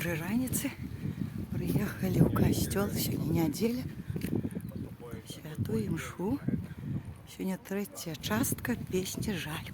Доброй раніцы. Приехали в костел. Сегодня неделя. Святую мшу. Сегодня третья частка песни «Жаль».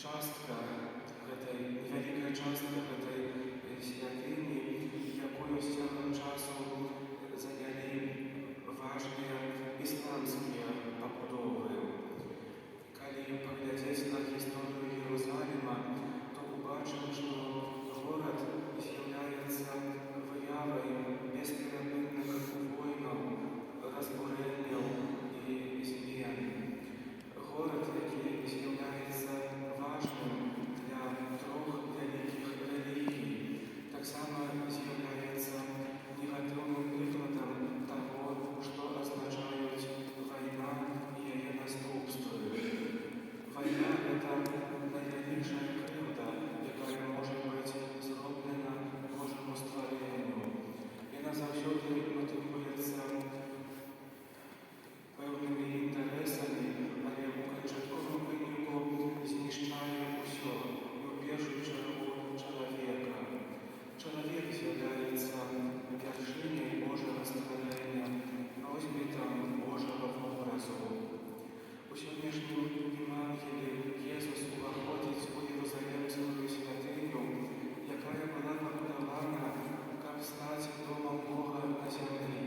Частка гэтай невялікая частка гэтай святыні, якую з цягам часу занялі важныя ісламскія пабудовы. Калі паглядзець на гісторыю Єрусаліма, то убачым, што горад з'яўляецца выявай бесперапынных войнаў, разбурэнняў і змен. Горад, які з'яўляецца важным для трох вялікіх рэлігій, таксама з'яўляецца негатыўным прыкладам таго, што азначаюць вайна і яе наступствы. Вайна – гэта найвялікшая крыўда, якая можа быць зроблена Божаму стварэнню. Яна заўсёды матывуецца пэўнымі інтарэсамі, але ў канчатковым выніку знішчае ўсё, і ў першую чаргу чалавека. Чалавек з'яўляецца вяршыняй Божага стварэння, носьбітам Божага вобразу. У сённяшнім Евангелі Jesús уваходзіць у Єрусалімскую святыню, якая была пабудавана, каб стаць домам Бога на зямлі,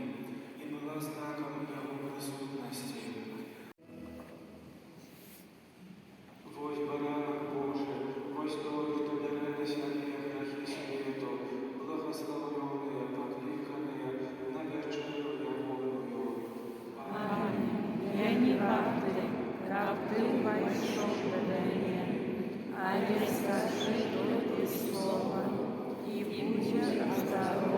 і была знакам Яго прысутнасці. Вось баранак Божы, вось той, хто бярэ на сябе грахі свету, благаславёныя, пакліканыя на вячэру Ягоную. Пане, я не вартый, раб ты войшов в меня, але скажи только слово, и будешь здоров.